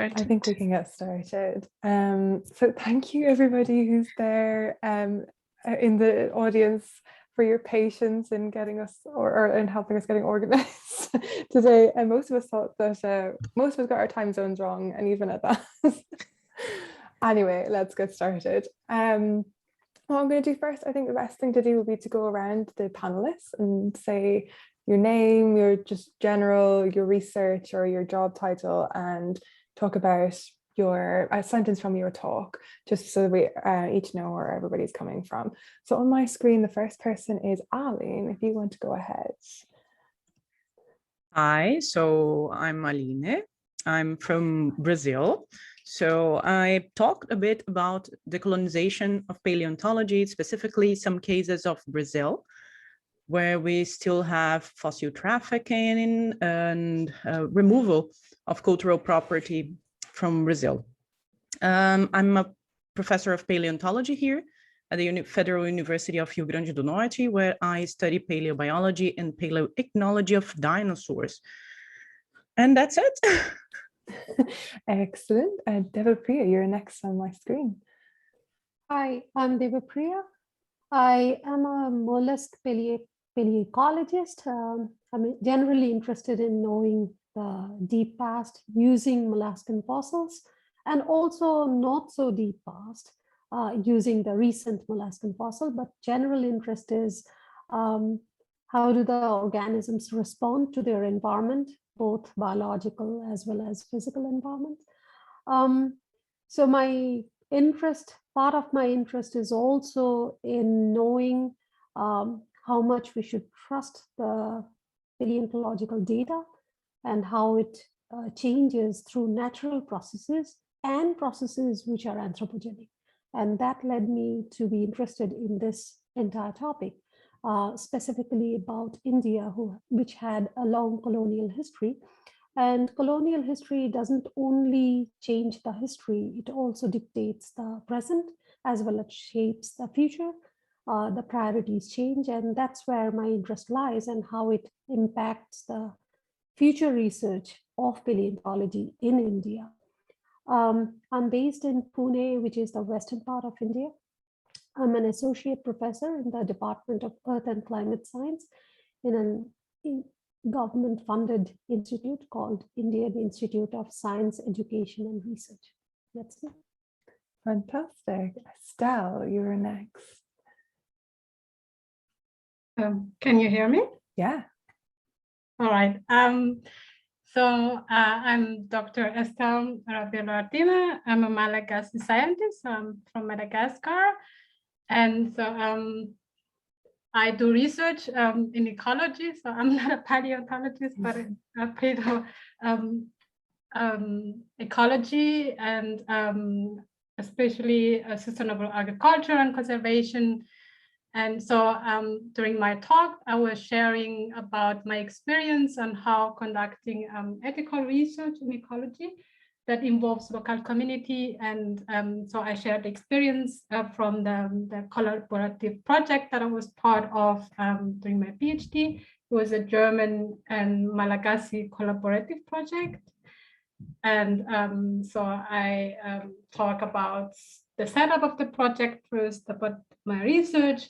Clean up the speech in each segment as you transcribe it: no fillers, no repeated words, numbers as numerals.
started. I think we can get started. So thank you everybody who's there in the audience for your patience in getting us or in helping us getting organized today. And most of us thought that most of us got our time zones wrong, and even at that. Anyway, let's get started. What I'm going to do first, I think the best thing to do would be to go around the panelists and say your name, your just general, your research or your job title, and talk about a sentence from your talk, just so that we each know where everybody's coming from. So on my screen, the first person is Aline, if you want to go ahead. Hi, so I'm Aline. I'm from Brazil. So I talked a bit about decolonization of paleontology, specifically some cases of Brazil, where we still have fossil trafficking and removal of cultural property from Brazil. I'm a professor of paleontology here at the Federal University of Rio Grande do Norte, where I study paleobiology and paleoichnology of dinosaurs. And that's it. Excellent. Devapriya, you're next on my screen. Hi, I'm Devapriya. I am a mollusk paleoecologist. I'm generally interested in knowing the deep past using moluscan fossils, and also not so deep past using the recent moluscan fossil. But general interest is how do the organisms respond to their environment, both biological as well as physical environment. So part of my interest is also in knowing how much we should trust the paleontological data and how it changes through natural processes and processes which are anthropogenic. And that led me to be interested in this entire topic, specifically about India, which had a long colonial history. And colonial history doesn't only change the history, it also dictates the present as well as shapes the future. The priorities change, and that's where my interest lies and how it impacts the future research of paleontology in India. I'm based in Pune, which is the western part of India. I'm an associate professor in the Department of Earth and Climate Science in a government-funded institute called Indian Institute of Science, Education and Research. That's it. Fantastic. Estelle, you're next. Can you hear me? Yeah. All right. I'm Dr. Estelle Rabelo-Artima. I'm a Malagasy scientist. I'm from Madagascar. And so I do research in ecology. So I'm not a paleontologist, but a paleo ecology and especially sustainable agriculture and conservation. And so during my talk, I was sharing about my experience on how conducting ethical research in ecology that involves local community. And so I shared the experience from the collaborative project that I was part of during my PhD. It was a German and Malagasy collaborative project. And so I talk about the setup of the project first, about my research,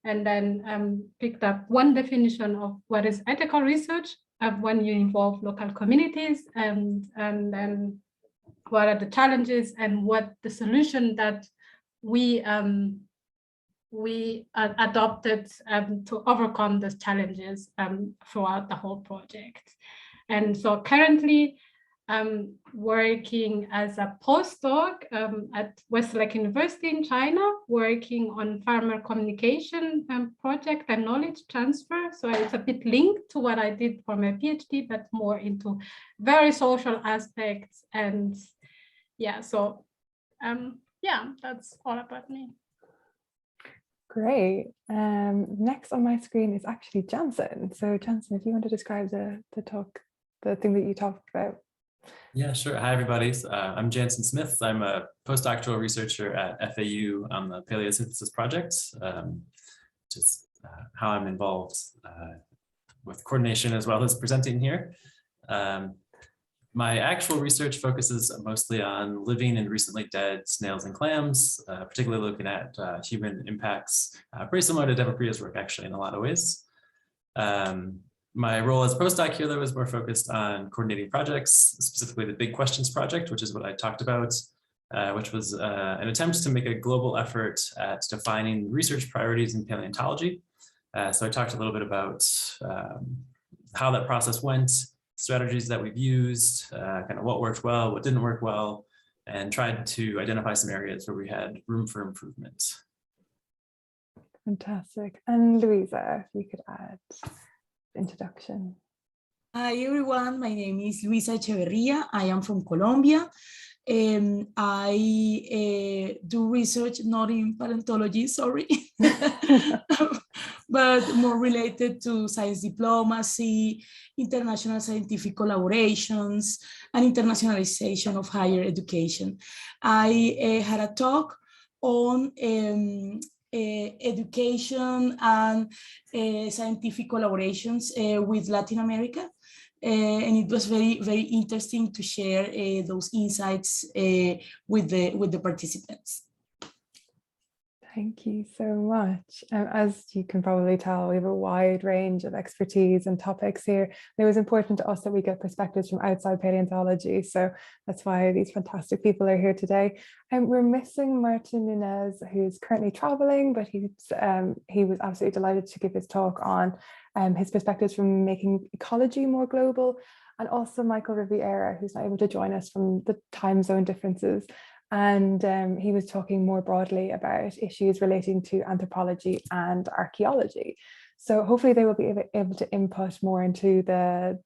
and then picked up one definition of what is ethical research when you involve local communities, and then what are the challenges and what the solution that we adopted to overcome those challenges throughout the whole project. And so currently, I'm working as a postdoc at Westlake University in China, working on farmer communication project and knowledge transfer. So it's a bit linked to what I did for my PhD, but more into very social aspects. And yeah, so yeah, that's all about me. Great. Next on my screen is actually Jansen. So Jansen, if you want to describe the thing that you talked about. Yeah, sure. Hi, everybody. I'm Jansen Smith. I'm a postdoctoral researcher at FAU on the Paleosynthesis Project, which is how I'm involved with coordination as well as presenting here. My actual research focuses mostly on living and recently dead snails and clams, particularly looking at human impacts, pretty similar to Deborah Priya's work actually in a lot of ways. My role as postdoc here though was more focused on coordinating projects, specifically the Big Questions project, which is what I talked about, which was an attempt to make a global effort at defining research priorities in paleontology. So I talked a little bit about how that process went, strategies that we've used, kind of what worked well, what didn't work well, and tried to identify some areas where we had room for improvement. Fantastic. And Luisa, if you could add introduction. Hi everyone, my name is Luisa Echeverria. I am from Colombia. I do research not in paleontology, sorry, but more related to science diplomacy, international scientific collaborations, and internationalization of higher education. I had a talk on education and scientific collaborations with Latin America. And it was very, very interesting to share those insights with the participants. Thank you so much. As you can probably tell, we have a wide range of expertise and topics here. It was important to us that we get perspectives from outside paleontology. So that's why these fantastic people are here today. And we're missing Martin Nunez, who's currently traveling, but he was absolutely delighted to give his talk on his perspectives from making ecology more global. And also Michael Riviera, who's not able to join us from the time zone differences. And he was talking more broadly about issues relating to anthropology and archaeology. So hopefully they will be able to input more into the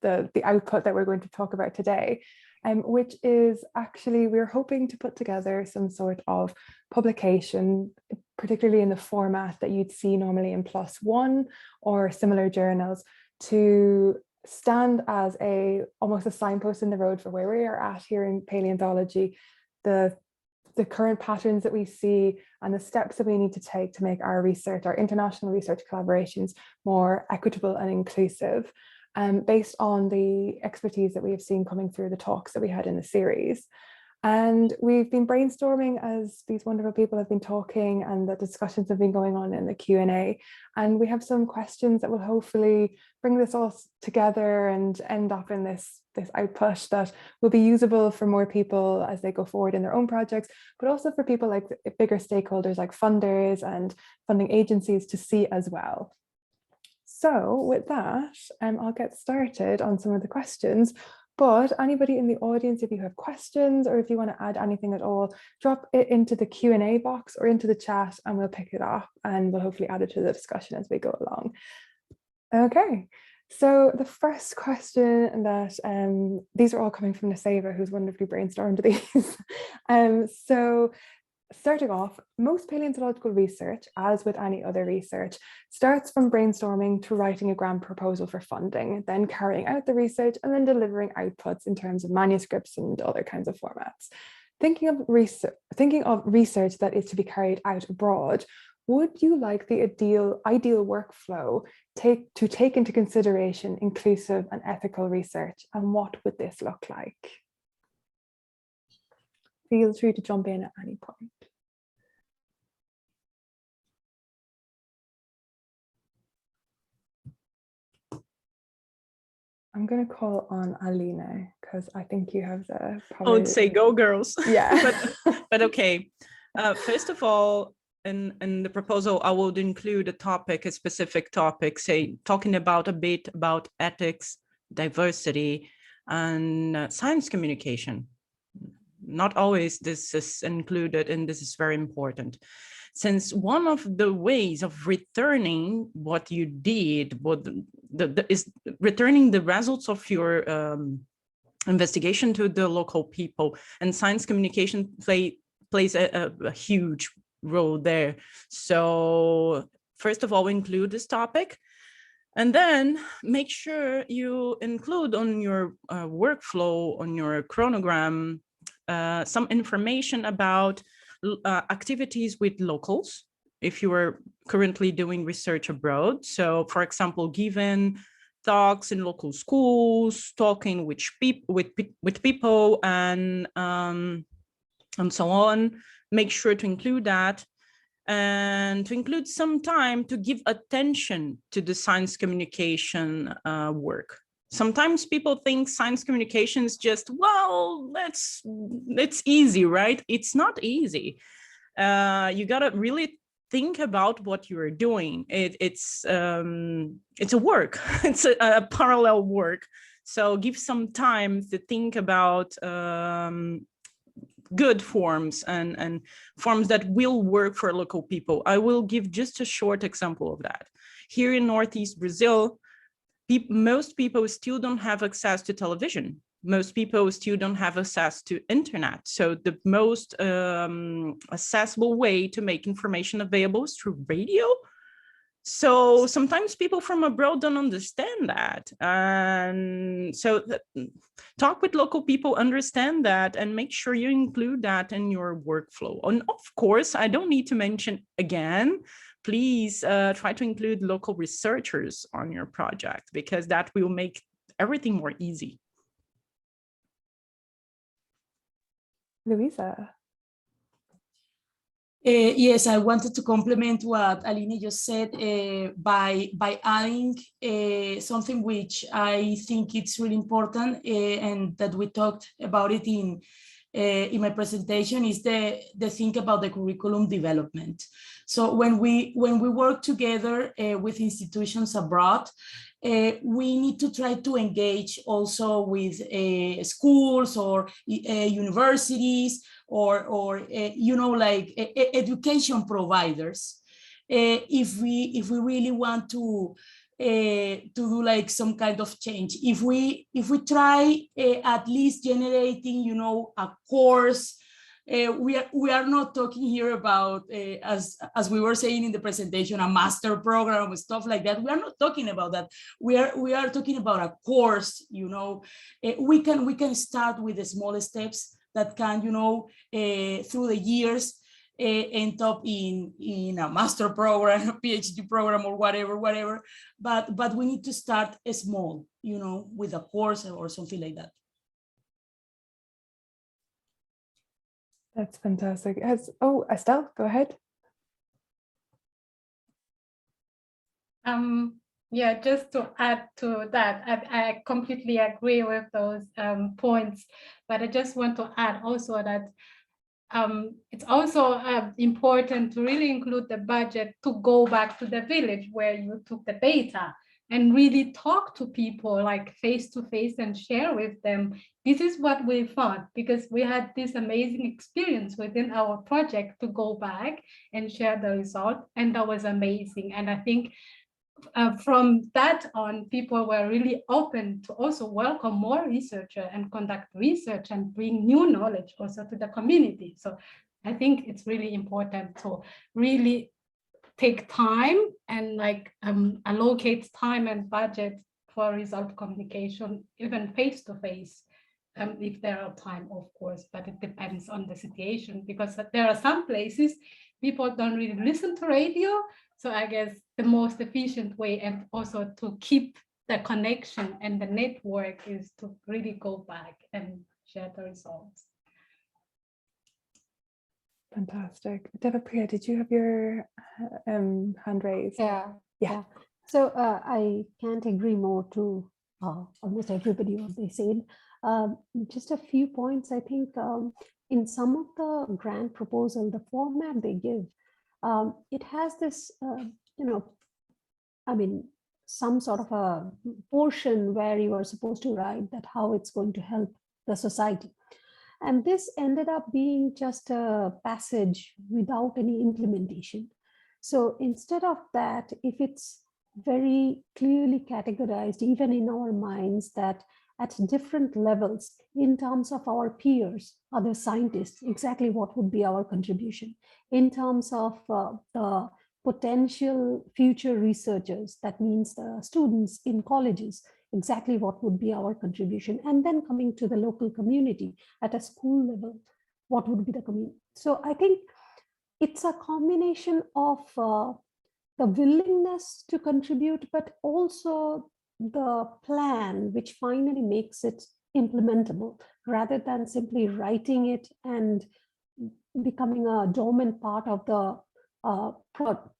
output that we're going to talk about today, which is actually, we're hoping to put together some sort of publication, particularly in the format that you'd see normally in PLOS One or similar journals, to stand as almost a signpost in the road for where we are at here in paleontology, the current patterns that we see and the steps that we need to take to make our research, our international research collaborations, more equitable and inclusive, based on the expertise that we have seen coming through the talks that we had in the series. And we've been brainstorming as these wonderful people have been talking, and the discussions have been going on in the Q&A. And we have some questions that will hopefully bring this all together and end up in this output that will be usable for more people as they go forward in their own projects, but also for people like bigger stakeholders like funders and funding agencies to see as well. So with that, I'll get started on some of the questions. But anybody in the audience, if you have questions or if you want to add anything at all, drop it into the Q&A box or into the chat and we'll pick it up and we'll hopefully add it to the discussion as we go along. Okay, so the first question that, these are all coming from Naseva, who's wonderfully brainstormed these. So starting off, most paleontological research, as with any other research, starts from brainstorming to writing a grant proposal for funding, then carrying out the research and then delivering outputs in terms of manuscripts and other kinds of formats. Thinking of research that is to be carried out abroad, would you like the ideal workflow to take into consideration inclusive and ethical research, and what would this look like? Feel free to jump in at any point. I'm going to call on Aline because I think you have the I would say go girls. Yeah. but okay. First of all, in the proposal, I would include a specific topic, say talking a bit about ethics, diversity, and science communication. Not always this is included, and this is very important. Since one of the ways of returning what you did, is returning the results of your investigation to the local people, and science communication plays a huge role there. So first of all, include this topic, and then make sure you include on your workflow, on your chronogram, some information about activities with locals, if you are currently doing research abroad. So for example, given talks in local schools, talking with people and so on. Make sure to include that, and to include some time to give attention to the science communication work. Sometimes people think science communication is just, well, it's easy, right? It's not easy. You gotta really think about what you're doing. It's a work. It's a parallel work. So give some time to think about good forms and forms that will work for local people. I will give just a short example of that. Here in Northeast Brazil, most people still don't have access to television. Most people still don't have access to internet. So the most accessible way to make information available is through radio. So sometimes people from abroad don't understand that. And so talk with local people, understand that, and make sure you include that in your workflow. And of course, I don't need to mention again, please try to include local researchers on your project, because that will make everything more easy. Louisa. Yes, I wanted to complement what Aline just said by adding something which I think it's really important and that we talked about it in my presentation, is the think about the curriculum development. So when we work together with institutions abroad, we need to try to engage also with schools or universities or you know, like education providers. If we really want to do like some kind of change, if we try at least generating, you know, a course. We are not talking here about, as we were saying in the presentation, a master program and stuff like that. We are not talking about that. We are talking about a course. You know, we can start with the small steps that can, you know, through the years end up in a master program, a PhD program, or whatever. But we need to start small, you know, with a course or something like that. That's fantastic. Estelle, go ahead. Yeah, just to add to that, I completely agree with those points, but I just want to add also that it's also important to really include the budget to go back to the village where you took the data and really talk to people like face to face and share with them. This is what we found, because we had this amazing experience within our project to go back and share the result, and that was amazing. And I think from that on, people were really open to also welcome more researchers and conduct research and bring new knowledge also to the community. So I think it's really important to really take time and like allocate time and budget for result communication, even face to face, if there are time, of course, but it depends on the situation, because there are some places people don't really listen to radio. So I guess the most efficient way and also to keep the connection and the network is to really go back and share the results. Fantastic. Devapriya, did you have your hand raised? Yeah. So I can't agree more to almost everybody what they said. Just a few points. I think in some of the grant proposal, the format they give, it has this, you know, I mean, some sort of a portion where you are supposed to write that how it's going to help the society. And this ended up being just a passage without any implementation. So instead of that, if it's very clearly categorized, even in our minds, that at different levels, in terms of our peers, other scientists, exactly what would be our contribution, in terms of the potential future researchers, that means the students in colleges, exactly what would be our contribution, and then coming to the local community at a school level, what would be the community. So I think it's a combination of the willingness to contribute, but also the plan which finally makes it implementable, rather than simply writing it and becoming a dormant part of the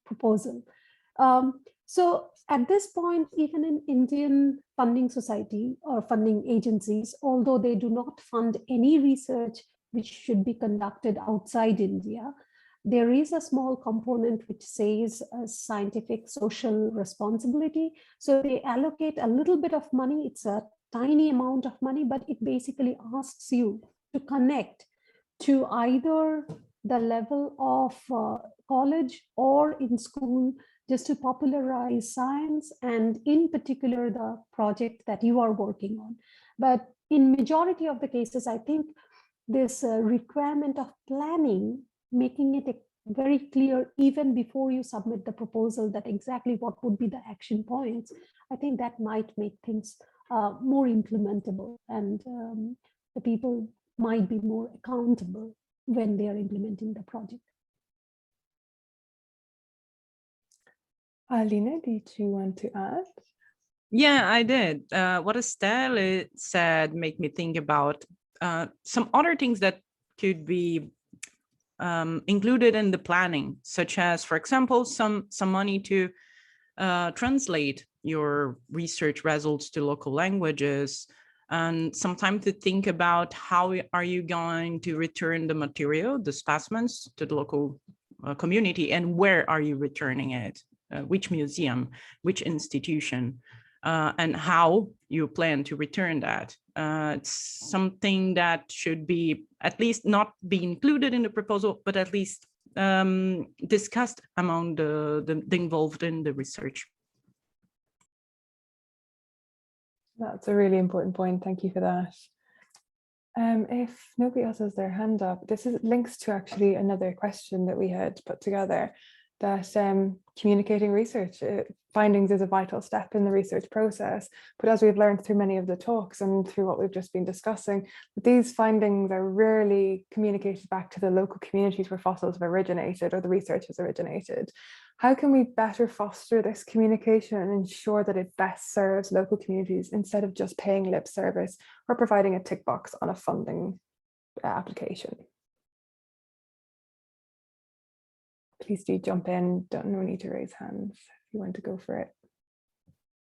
proposal. So at this point, even in Indian funding society or funding agencies, although they do not fund any research which should be conducted outside India, there is a small component which says scientific social responsibility. So they allocate a little bit of money. It's a tiny amount of money, but it basically asks you to connect to either the level of college or in school, just to popularize science, and in particular the project that you are working on. But in majority of the cases, I think this requirement of planning, making it very clear even before you submit the proposal that exactly what would be the action points, I think that might make things more implementable, and the people might be more accountable when they are implementing the project. Alina, did you want to add? Yeah, I did. What Estelle said made me think about some other things that could be included in the planning, such as, for example, some money to translate your research results to local languages, and some time to think about how are you going to return the material, the specimens, to the local community, and where are you returning it, which museum, which institution, and how you plan to return that. It's something that should be at least not be included in the proposal, but at least discussed among the involved in the research. That's a really important point. Thank you for that. If nobody else has their hand up, this links to actually another question that we had put together, that communicating research findings is a vital step in the research process. But as we've learned through many of the talks and through what we've just been discussing, these findings are rarely communicated back to the local communities where fossils have originated or the research has originated. How can we better foster this communication and ensure that it best serves local communities instead of just paying lip service or providing a tick box on a funding application? Please do jump in. No need to raise hands if you want to go for it.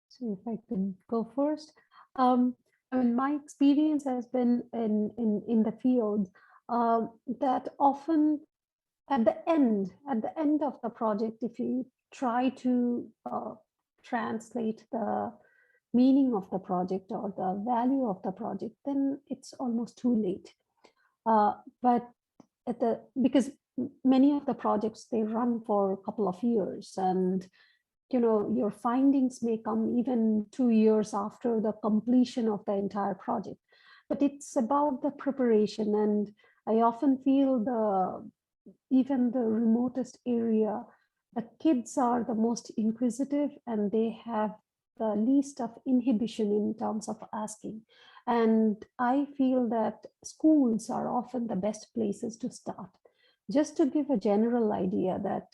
So if I can go first. I mean, my experience has been in the field that often at the end of the project, if you try to translate the meaning of the project or the value of the project, then it's almost too late. But because many of the projects, they run for a couple of years, and your findings may come even 2 years after the completion of the entire project. But it's about the preparation, and I often feel even the remotest area, the kids are the most inquisitive, and they have the least of inhibition in terms of asking. And I feel that schools are often the best places to start. Just to give a general idea that,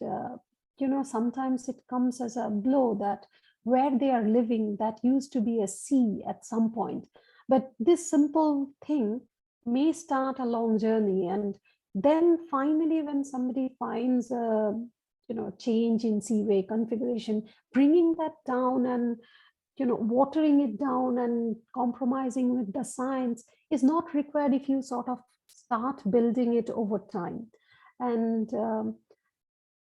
sometimes it comes as a blow that where they are living, that used to be a sea at some point. But this simple thing may start a long journey. And then finally, when somebody finds a change in seaway configuration, bringing that down and watering it down and compromising with the science is not required if you sort of start building it over time. And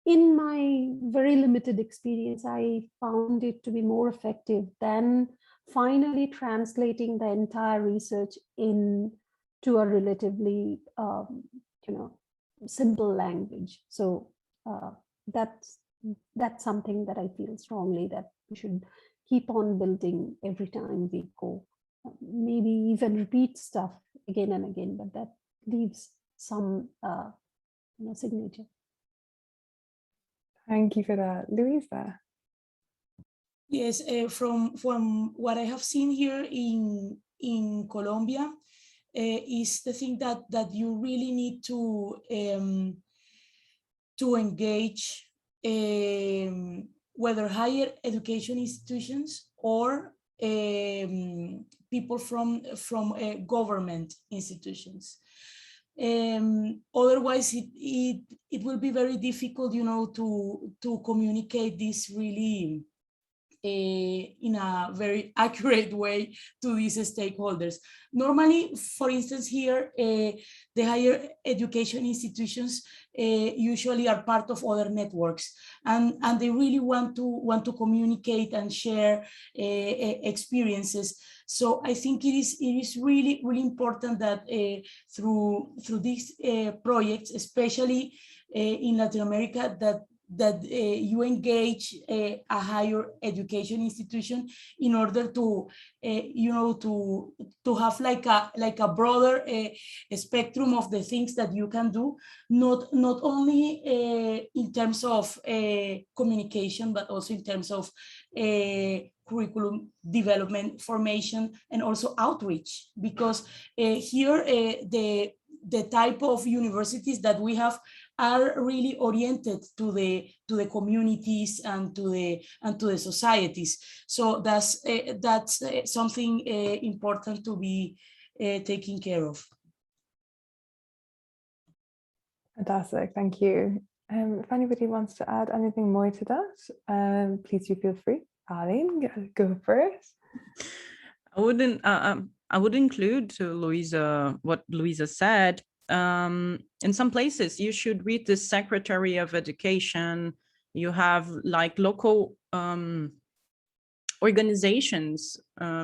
in my very limited experience, I found it to be more effective than finally translating the entire research into a relatively simple language. So that's something that I feel strongly that we should keep on building every time we go. Maybe even repeat stuff again and again, but that leaves some signature. Thank you for that. Louisa? Yes, from what I have seen here in Colombia, is the thing that you really need to engage whether higher education institutions or people from government institutions. Otherwise, it will be very difficult, you know, to communicate this really in a very accurate way to these stakeholders. Normally, for instance, here, the higher education institutions usually are part of other networks, and they really want to communicate and share experiences. So I think it is really important that through these projects, especially in Latin America, that you engage a higher education institution in order to, you know, to have like a broader spectrum of the things that you can do, not only in terms of communication, but also in terms of curriculum development, formation, and also outreach. Because here the type of universities that we have are really oriented to the communities and to the societies. So that's something important to be taken care of. Fantastic, thank you. If anybody wants to add anything more to that, please do feel free. Aline, go first. I would include Louisa, what Louisa said. In some places, you should read the Secretary of Education. You have like local organizations,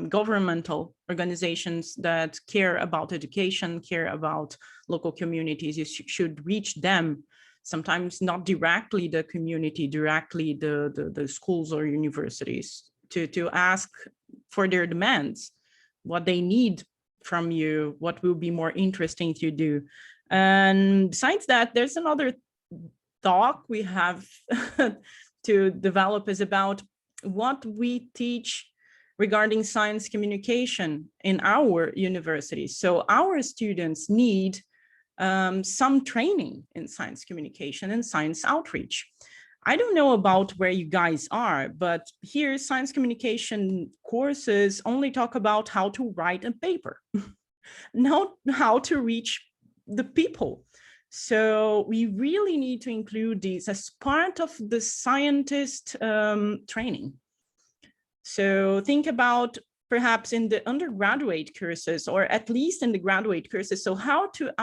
governmental organizations that care about education, care about local communities. You should reach them. Sometimes not directly the community, directly the schools or universities, to ask for their demands, what they need from you, what will be more interesting to do. And besides that, there's another talk we have to develop is about what we teach regarding science communication in our universities. So our students need some training in science communication and science outreach. I don't know about where you guys are, but here science communication courses only talk about how to write a paper, not how to reach the people. So we really need to include these as part of the scientist training. So think about perhaps in the undergraduate courses, or at least in the graduate courses, so how to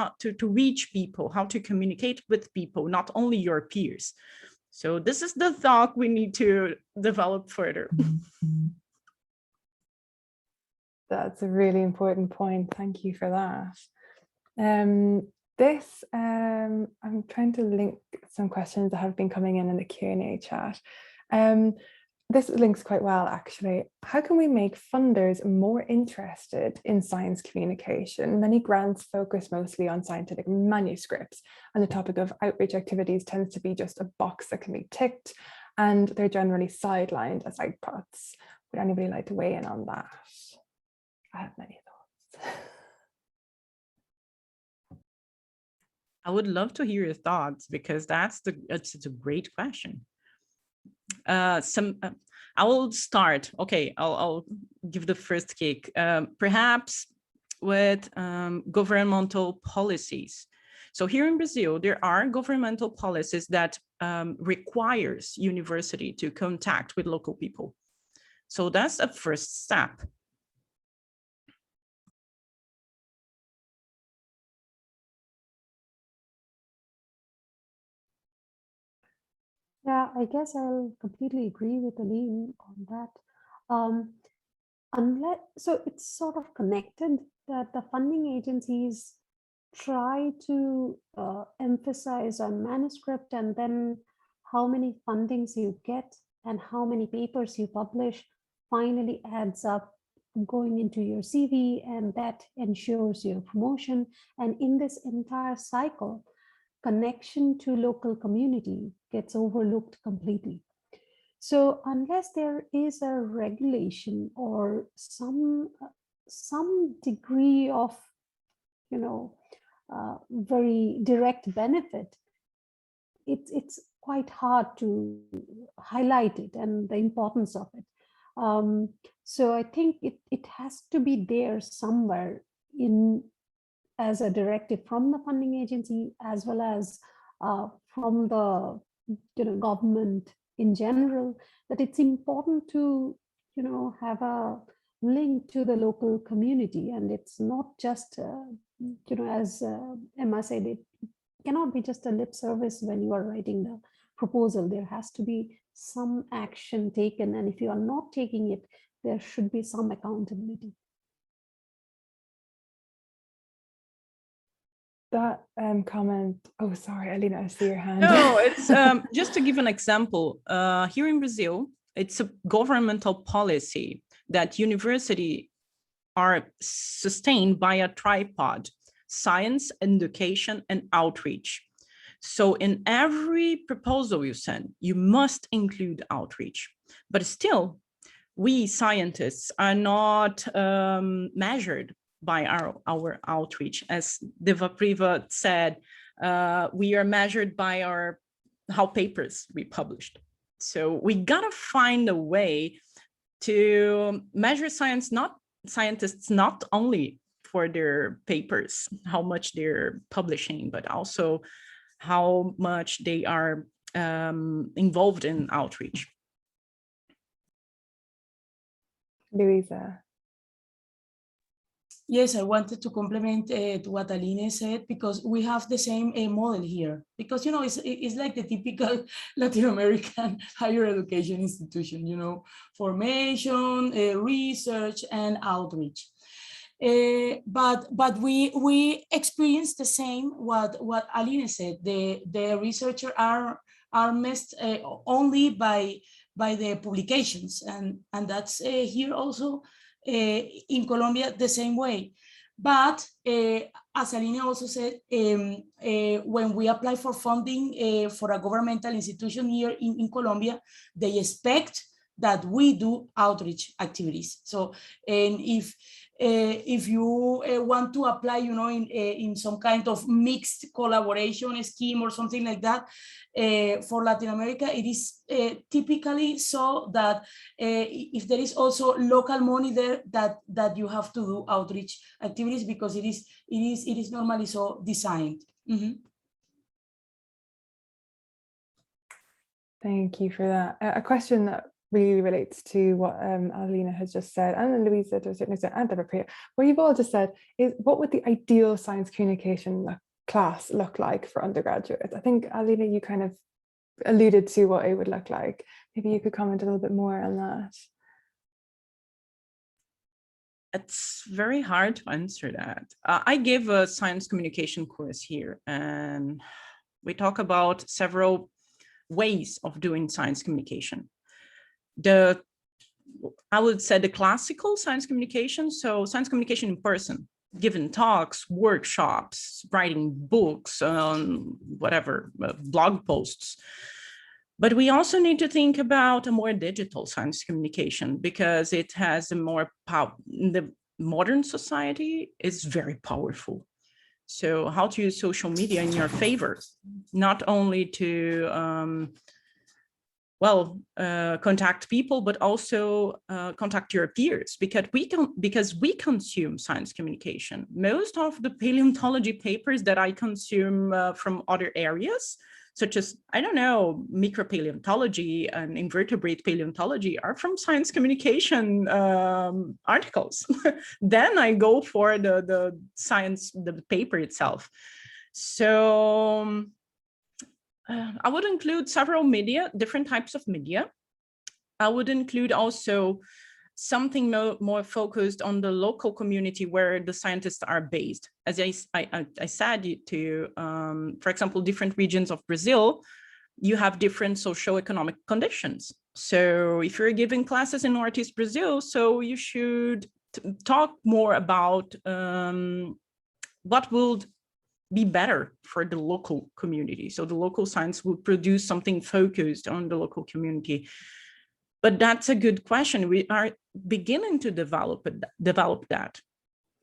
reach people, how to communicate with people, not only your peers. So this is the thought we need to develop further. That's a really important point. Thank you for that. I'm trying to link some questions that have been coming in the Q&A chat. This links quite well, actually. How can we make funders more interested in science communication? Many grants focus mostly on scientific manuscripts, and the topic of outreach activities tends to be just a box that can be ticked, and they're generally sidelined as outputs. Would anybody like to weigh in on that? I have many thoughts. I would love to hear your thoughts, because it's a great question. I will start. Okay, I'll give the first kick. Perhaps with governmental policies. So here in Brazil, there are governmental policies that requires university to contact with local people. So that's a first step. Yeah, I guess I'll completely agree with Aline on that. So it's sort of connected that the funding agencies try to emphasize on manuscript, and then how many fundings you get and how many papers you publish finally adds up going into your CV, and that ensures your promotion. And in this entire cycle, connection to local community gets overlooked completely. So unless there is a regulation or some degree of, very direct benefit, it's quite hard to highlight it and the importance of it. So I think it has to be there somewhere as a directive from the funding agency, as well as from the government in general, that it's important to have a link to the local community. And it's not just as Emma said, it cannot be just a lip service when you are writing the proposal. There has to be some action taken, and if you are not taking it, there should be some accountability. That comment, oh, sorry, Alina, I see your hand. No, it's just to give an example, here in Brazil, it's a governmental policy that universities are sustained by a tripod: science, education, and outreach. So in every proposal you send, you must include outreach. But still, we scientists are not measured by our outreach. As Devapriya said, we are measured by how papers we published. So we gotta find a way to measure scientists not only for their papers, how much they're publishing, but also how much they are involved in outreach. Louisa. Yes, I wanted to complement to what Aline said, because we have the same model here. Because, it's like the typical Latin American higher education institution, formation, research, and outreach. But we experience the same, what Aline said. The researchers are messed only by the publications, and that's here also in Colombia the same way. But as Aline also said, when we apply for funding for a governmental institution here in Colombia, they expect that we do outreach activities. So, and if you want to apply, in some kind of mixed collaboration scheme or something like that, for Latin America, it is typically so that if there is also local money there, that you have to do outreach activities, because it is normally so designed. Mm-hmm. Thank you for that. A question that really relates to what Alina has just said, and Louisa to a certain extent, and Devapriya, what you've all just said is, what would the ideal science communication class look like for undergraduates? I think, Alina, you kind of alluded to what it would look like. Maybe you could comment a little bit more on that. It's very hard to answer that. I gave a science communication course here, and we talk about several ways of doing science communication. I would say the classical science communication, so science communication in person, giving talks, workshops, writing books, whatever, blog posts. But we also need to think about a more digital science communication, because it has a more power. The modern society is very powerful. So how to use social media in your favor, not only to contact people, but also contact your peers, because we consume science communication. Most of the paleontology papers that I consume from other areas, such as, I don't know, micropaleontology and invertebrate paleontology, are from science communication articles. Then I go for the science, the paper itself. So I would include several media, different types of media. I would include also something more focused on the local community where the scientists are based. As I said to, for example, different regions of Brazil, you have different socioeconomic conditions. So if you're giving classes in Northeast Brazil, so you should talk more about what will be better for the local community. So the local science will produce something focused on the local community. But that's a good question. We are beginning to develop that.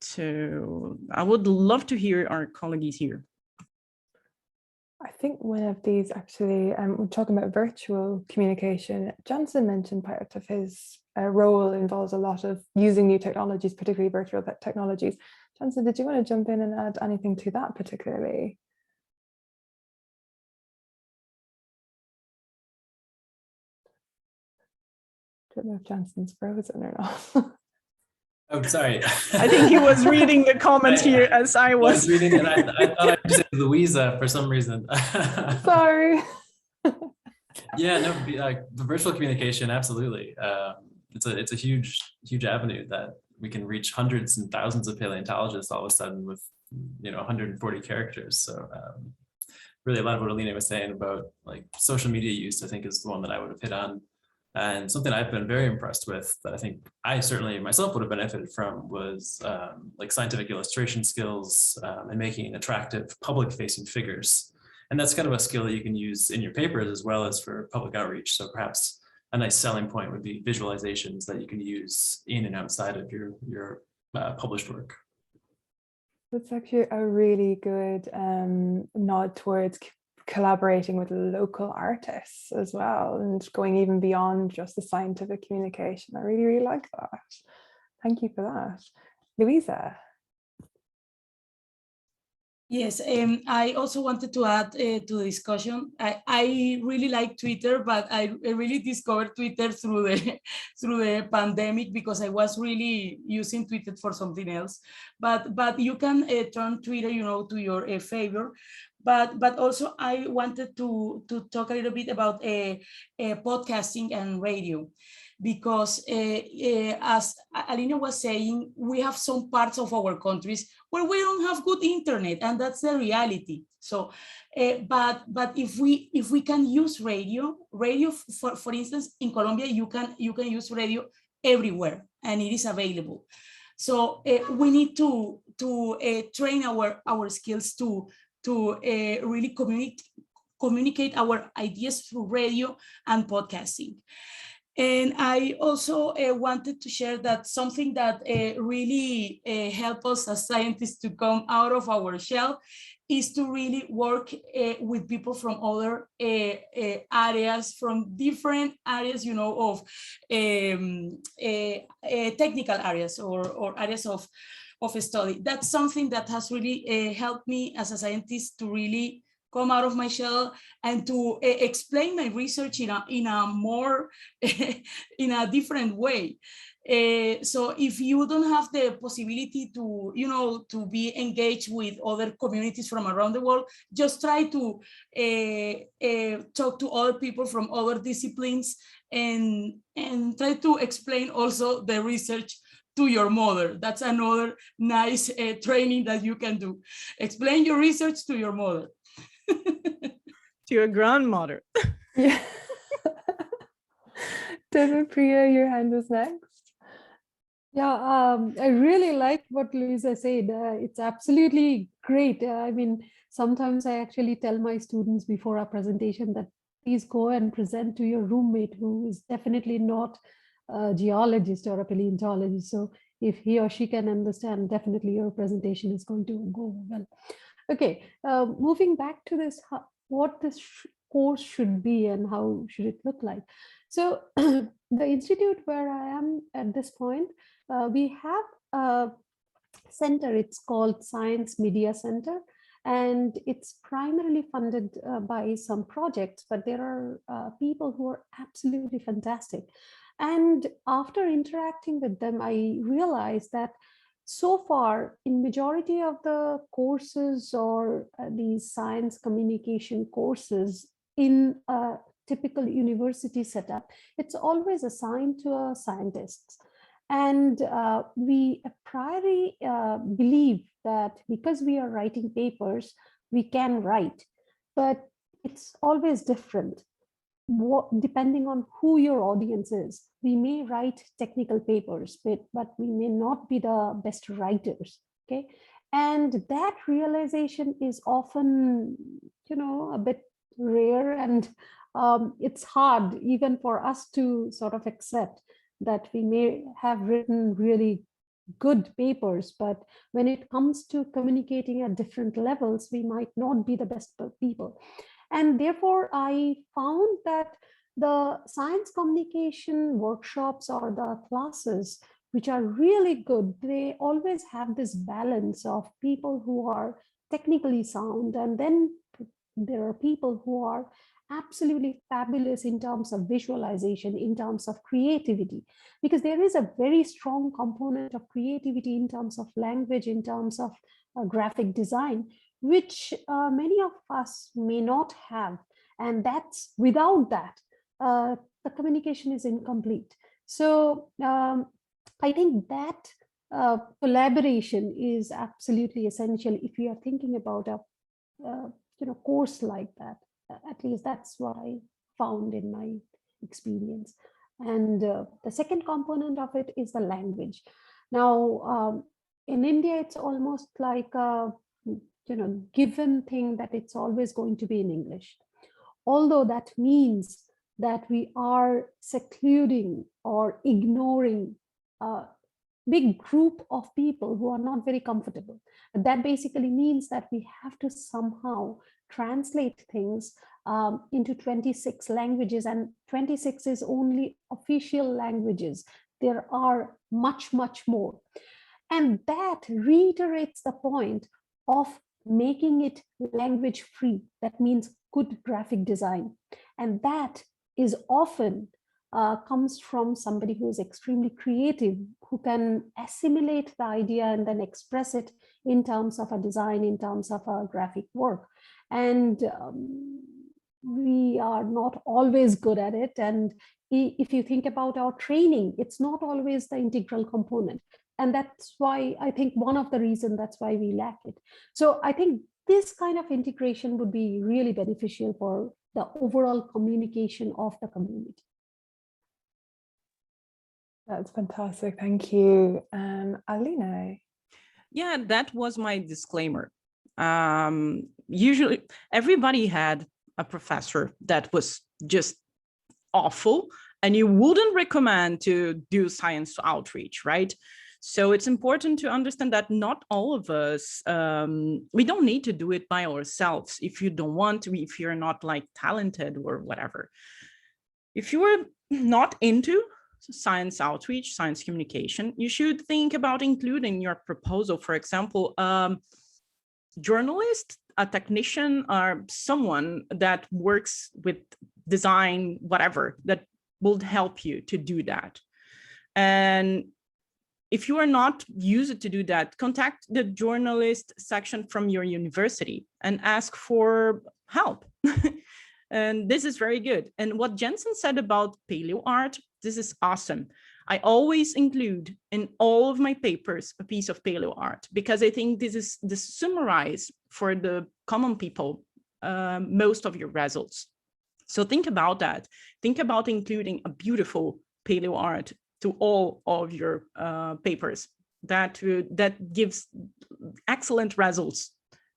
So I would love to hear our colleagues here. I think one of these actually, we're talking about virtual communication. Johnson mentioned part of his role involves a lot of using new technologies, particularly virtual technologies. Johnson, did you want to jump in and add anything to that particularly? I don't know if Johnson's frozen or not. Oh, sorry. I think he was reading the comment here as I was. reading, and I thought I said Louisa for some reason. Sorry. Yeah, no, the virtual communication, absolutely. It's a huge avenue that we can reach hundreds and thousands of paleontologists all of a sudden with 140 characters. So really, a lot of what Alina was saying about like social media use, I think, is the one that I would have hit on. And something I've been very impressed with that I think I certainly myself would have benefited from was like scientific illustration skills and making attractive public-facing figures. And that's kind of a skill that you can use in your papers as well as for public outreach. So perhaps a nice selling point would be visualizations that you can use in and outside of your published work. That's actually a really good nod towards collaborating with local artists as well and going even beyond just the scientific communication. I really, really like that. Thank you for that. Louisa. Yes, I also wanted to add to the discussion. I really like Twitter, but I really discovered Twitter through the pandemic because I was really using Twitter for something else. But you can turn Twitter, to your favor. But also I wanted to talk a little bit about podcasting and radio, because as Alina was saying, we have some parts of our countries where we don't have good internet, and that's the reality. So, but if we can use radio, for instance, in Colombia, you can use radio everywhere, and it is available. So we need to train our skills to really communicate our ideas through radio and podcasting. And I also wanted to share that something that really helps us as scientists to come out of our shell is to really work with people from other areas, from different areas, of technical areas or areas of study. That's something that has really helped me as a scientist to really come out of my shell and to explain my research in a more in a different way. So if you don't have the possibility to be engaged with other communities from around the world, just try to talk to other people from other disciplines and try to explain also the research to your mother. That's another nice training that you can do. Explain your research to your mother. To your grandmother. Yeah. David, Priya, your hand was next. Yeah, I really like what Louisa said. It's absolutely great. I mean, sometimes I actually tell my students before our presentation that please go and present to your roommate who is definitely not a geologist or a paleontologist. So if he or she can understand, definitely your presentation is going to go well. Okay, moving back to this, what this course should be and how should it look like. So the institute where I am at this point, we have a center. It's called Science Media Center, and it's primarily funded by some projects, but there are people who are absolutely fantastic. And after interacting with them, I realized that so far, in majority of the courses or these science communication courses in a typical university setup, it's always assigned to a scientist. And we a priori believe that because we are writing papers, we can write, but it's always different. Depending on who your audience is, we may write technical papers, but we may not be the best writers. Okay, and that realization is often, a bit rare, and it's hard even for us to sort of accept that we may have written really good papers, but when it comes to communicating at different levels, we might not be the best people. And therefore, I found that the science communication workshops or the classes, which are really good, they always have this balance of people who are technically sound, and then there are people who are absolutely fabulous in terms of visualization, in terms of creativity, because there is a very strong component of creativity in terms of language, in terms of graphic design, which many of us may not have. And that's without that, the communication is incomplete. So I think that collaboration is absolutely essential if you are thinking about a course like that. At least that's what I found in my experience. And the second component of it is the language. Now, in India, it's almost like a given thing that it's always going to be in English. Although that means that we are secluding or ignoring a big group of people who are not very comfortable. That basically means that we have to somehow translate things into 26 languages, and 26 is only official languages. There are much, much more. And that reiterates the point of making it language free. That means good graphic design. And that is often comes from somebody who is extremely creative, who can assimilate the idea and then express it in terms of a design, in terms of a graphic work. And we are not always good at it. And if you think about our training, it's not always the integral component. And that's why I think one of the reasons that's why we lack it. So I think this kind of integration would be really beneficial for the overall communication of the community. That's fantastic. Thank you. Aline? Yeah, that was my disclaimer. Usually everybody had a professor that was just awful, and you wouldn't recommend to do science outreach, right? So it's important to understand that not all of us, we don't need to do it by ourselves if you don't want to, if you're not like talented or whatever. If you are not into science outreach, science communication, you should think about including your proposal, for example, journalist, a technician, or someone that works with design, whatever, that will help you to do that. And if you are not used to do that, contact the journalist section from your university and ask for help. And this is very good. And what Jensen said about paleo art, this is awesome. I always include in all of my papers a piece of paleo art, because I think this is the summarize for the common people, most of your results. So think about that. Think about including a beautiful paleo art to all of your papers. That gives excellent results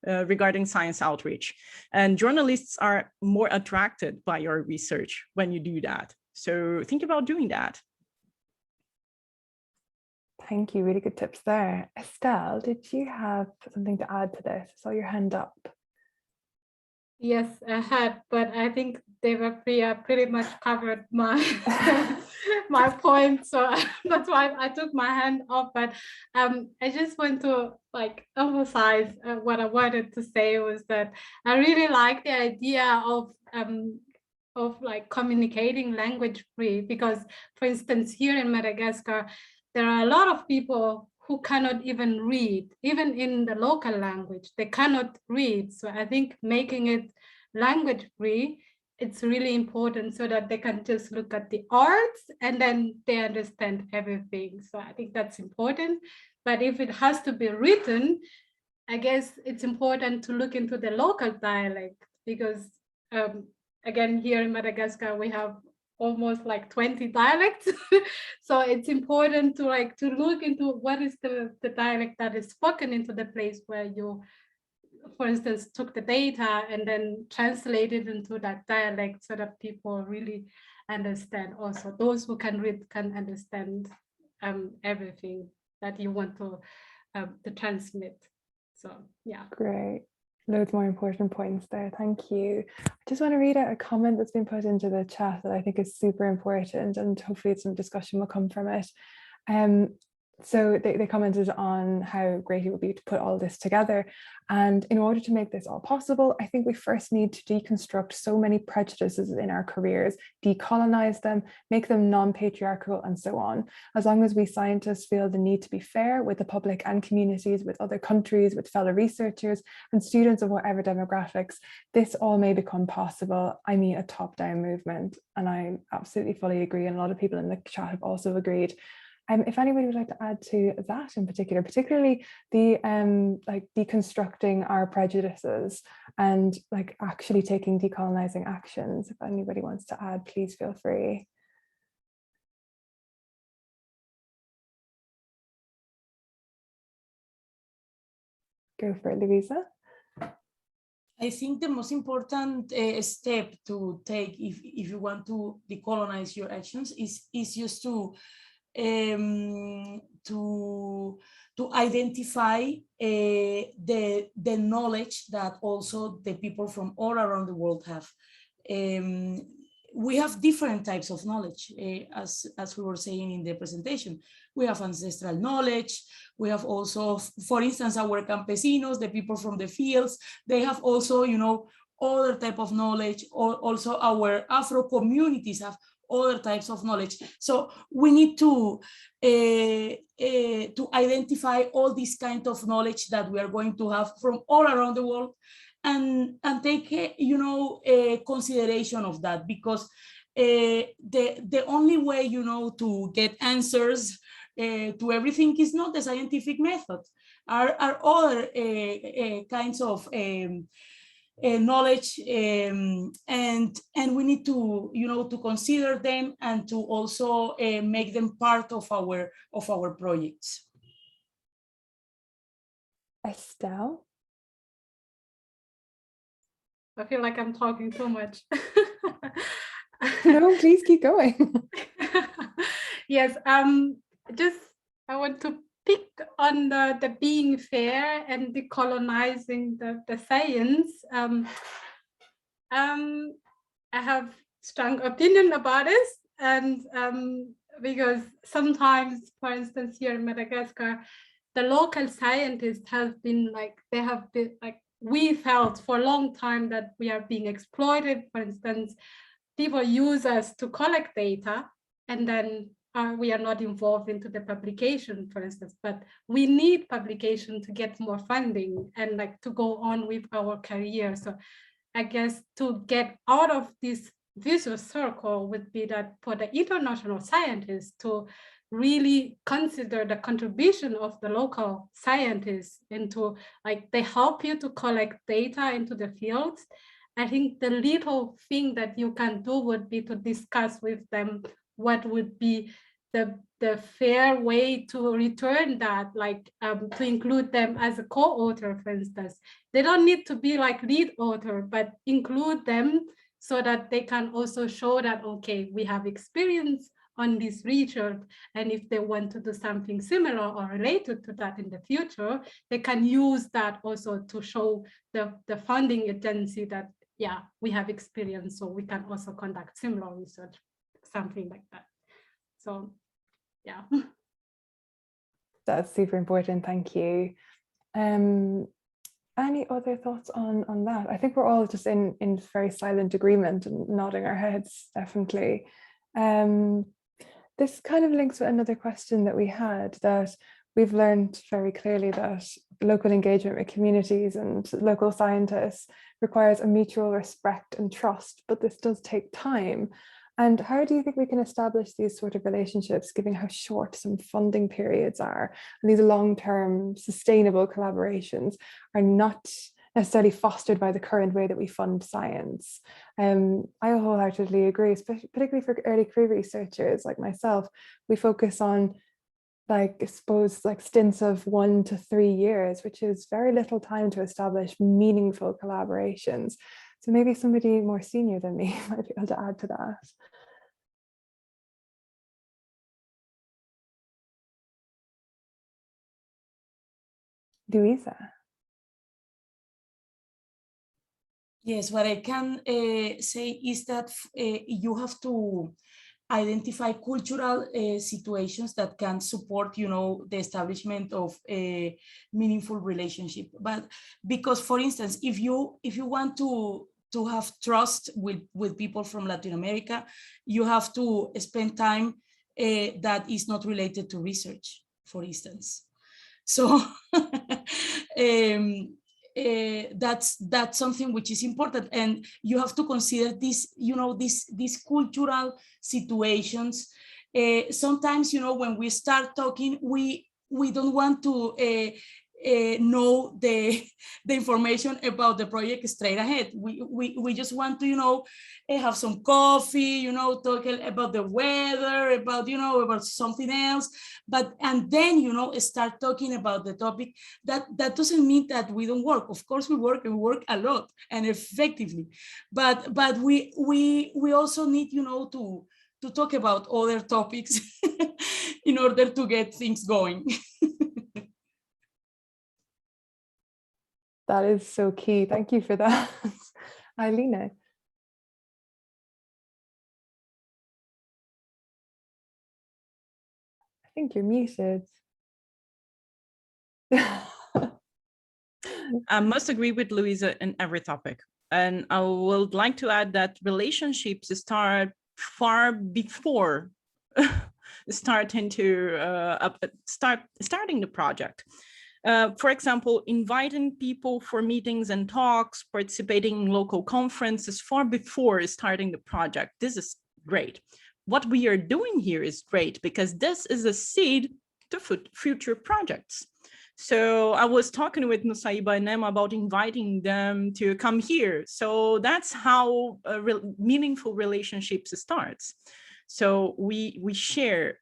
regarding science outreach. And journalists are more attracted by your research when you do that. So think about doing that. Thank you. Really good tips there. Estelle, did you have something to add to this? I saw your hand up. Yes, I had, but I think Devapriya pretty much covered my my point, so that's why I took my hand off. But I just want to emphasize what I wanted to say was that I really like the idea of communicating language free, because, for instance, here in Madagascar, there are a lot of people who cannot even read, even in the local language, they cannot read. So I think making it language free, it's really important so that they can just look at the arts and then they understand everything. So I think that's important. But if it has to be written, I guess it's important to look into the local dialect, because again, here in Madagascar, we have almost 20 dialects. So it's important to look into what is the dialect that is spoken into the place where you, for instance, took the data and then translated into that dialect, so that people really understand. Also, those who can read can understand everything that you want to transmit. So yeah. Great. Loads more important points there. Thank you. I just want to read out a comment that's been put into the chat that I think is super important, and hopefully some discussion will come from it. So they commented on how great it would be to put all this together. And in order to make this all possible, I think we first need to deconstruct so many prejudices in our careers, decolonize them, make them non-patriarchal, and so on. As long as we scientists feel the need to be fair with the public and communities, with other countries, with fellow researchers and students of whatever demographics, this all may become possible. I mean, a top-down movement. And I absolutely fully agree. And a lot of people in the chat have also agreed. If anybody would like to add to that in particular, particularly the like deconstructing our prejudices and like actually taking decolonizing actions, if anybody wants to add, please feel free. Go for it, Louisa. I think the most important step to take if you want to decolonize your actions is just to identify the knowledge that also the people from all around the world have. We have different types of knowledge, as we were saying in the presentation. We have ancestral knowledge. We have also, for instance, our campesinos, the people from the fields. They have also, you know, other type of knowledge. Or also our Afro communities have other types of knowledge. So we need to identify all this kind of knowledge that we are going to have from all around the world, and take you know consideration of that, because the only way, you know, to get answers to everything is not the scientific method. Are other kinds of knowledge, and we need to, you know, to consider them and to also make them part of our projects. Estelle? I feel like I'm talking too much. No, please keep going. Yes, just I want to pick on the being fair and decolonizing the science. I have strong opinion about this, and because sometimes, for instance, here in Madagascar, the local scientists have been like, they have been like, we felt for a long time that we are being exploited. For instance, people use us to collect data, and then we are not involved into the publication, for instance. But we need publication to get more funding and like to go on with our career. So I guess to get out of this vicious circle would be that for the international scientists to really consider the contribution of the local scientists into, like, they help you to collect data into the fields. I think the little thing that you can do would be to discuss with them what would be the fair way to return that, like to include them as a co-author, for instance. They don't need to be like lead author, but include them so that they can also show that, okay, we have experience on this research, and if they want to do something similar or related to that in the future, they can use that also to show the funding agency that, yeah, we have experience, so we can also conduct similar research, something like that. So, yeah. That's super important, thank you. Any other thoughts on that? I think we're all just in very silent agreement and nodding our heads, definitely. This kind of links with another question that we had, that we've learned very clearly that local engagement with communities and local scientists requires a mutual respect and trust, but this does take time. And how do you think we can establish these sort of relationships, given how short some funding periods are? And these long-term sustainable collaborations are not necessarily fostered by the current way that we fund science. I wholeheartedly agree, particularly for early career researchers like myself. We focus on, like, I suppose, like stints of 1 to 3 years, which is very little time to establish meaningful collaborations. So maybe somebody more senior than me might be able to add to that. Louisa. Yes, what I can say is that you have to identify cultural situations that can support, you know, the establishment of a meaningful relationship. But because, for instance, if you want to have trust with people from Latin America, you have to spend time that is not related to research, for instance. So that's something which is important, and you have to consider this, you know, these cultural situations. Sometimes, you know, when we start talking, we don't want to know the information about the project straight ahead. We just want to, you know, have some coffee, you know, talk about the weather, about, you know, about something else, and then, you know, start talking about the topic. That doesn't mean that we don't work. Of course we work, and we work a lot and effectively, but we also need, you know, to talk about other topics in order to get things going. That is so key. Thank you for that. Eileen. I think you're muted. I must agree with Luisa in every topic. And I would like to add that relationships start far before starting the project. For example, inviting people for meetings and talks, participating in local conferences far before starting the project. This is great. What we are doing here is great because this is a seed to future projects. So I was talking with Nusaiba and Emma about inviting them to come here. So that's how meaningful relationships starts. So we share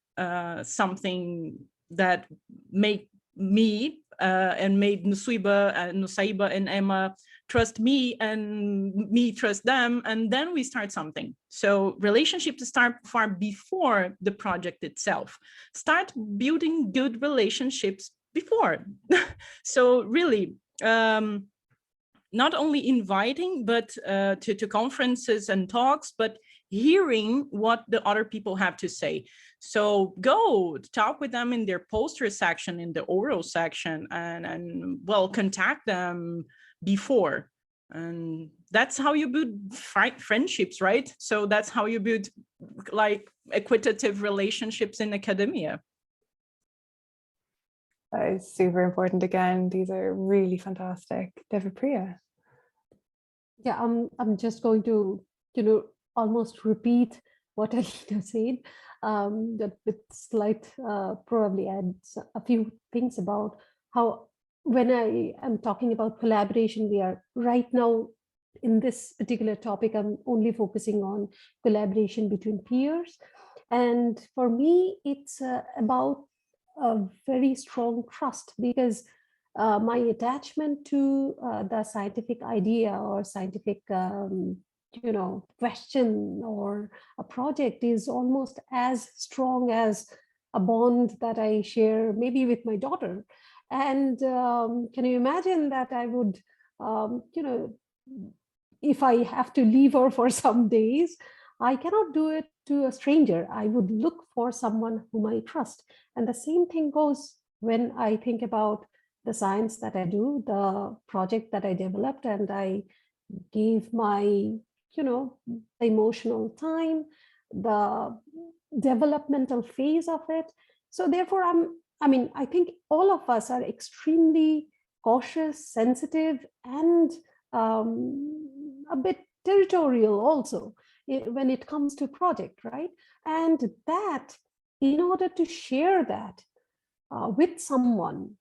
something that made me and made Nusaiba and Emma trust me and me trust them, and then we start something. So relationships start far before the project itself. Start building good relationships before. So really, not only inviting, but to conferences and talks, but hearing what the other people have to say. So go talk with them in their poster section, in the oral section, and well, contact them before. And that's how you build friendships, right? So that's how you build like equitative relationships in academia. That is super important. Again, these are really fantastic. Devapriya. Yeah, I'm just going to, you know, almost repeat what Alina said, that with slight, probably add a few things about how, when I am talking about collaboration, we are right now in this particular topic, I'm only focusing on collaboration between peers. And for me, it's about a very strong trust, because my attachment to the scientific idea or scientific you know, question or a project is almost as strong as a bond that I share maybe with my daughter. And can you imagine that I would, you know, if I have to leave her for some days, I cannot do it to a stranger. I would look for someone whom I trust. And the same thing goes when I think about the science that I do, the project that I developed, and I gave my, you know, emotional time, the developmental phase of it. So therefore, I think all of us are extremely cautious, sensitive, and a bit territorial also when it comes to project, right? And that, in order to share that with someone,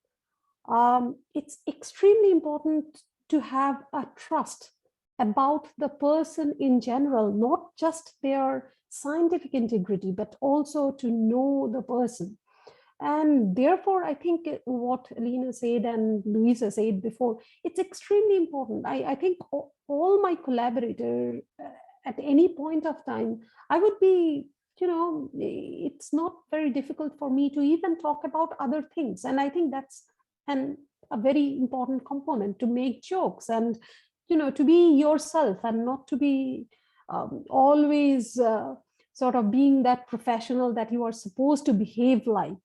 it's extremely important to have a trust about the person in general, not just their scientific integrity, but also to know the person. And therefore, I think what Alina said and Luisa said before, it's extremely important. I think all my collaborators, at any point of time, I would be, you know, it's not very difficult for me to even talk about other things. And I think that's a very important component, to make jokes and to be yourself and not to be always sort of being that professional that you are supposed to behave like.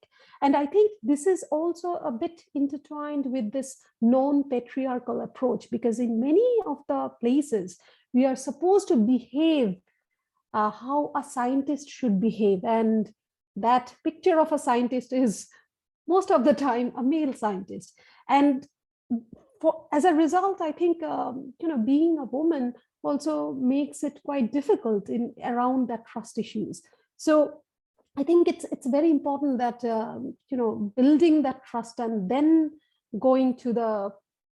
And I think this is also a bit intertwined with this non-patriarchal approach, because in many of the places we are supposed to behave how a scientist should behave. And that picture of a scientist is most of the time a male scientist. And as a result, I think, being a woman also makes it quite difficult around that trust issues. So I think it's very important that, building that trust and then going to the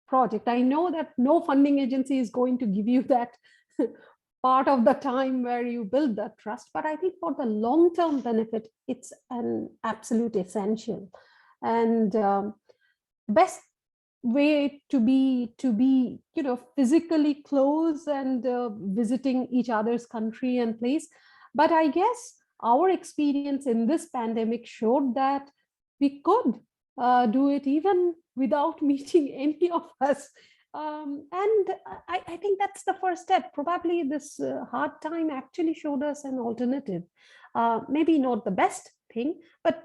project. I know that no funding agency is going to give you that part of the time where you build that trust, but I think for the long-term benefit, it's an absolute essential. And best way to be physically close and visiting each other's country and place. But I guess our experience in this pandemic showed that we could do it even without meeting any of us. And I think that's the first step. Probably this hard time actually showed us an alternative. Maybe not the best thing, but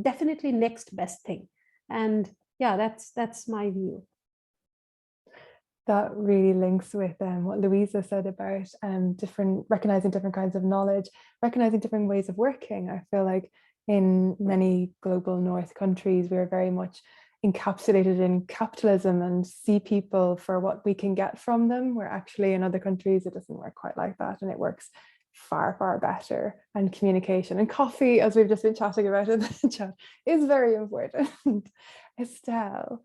definitely next best thing. And yeah, that's my view. That really links with what Louisa said about recognizing different kinds of knowledge, recognizing different ways of working. I feel like in many global North countries, we are very much encapsulated in capitalism and see people for what we can get from them, where actually in other countries it doesn't work quite like that, and it works far, far better. And communication and coffee, as we've just been chatting about in the chat, is very important. Estelle.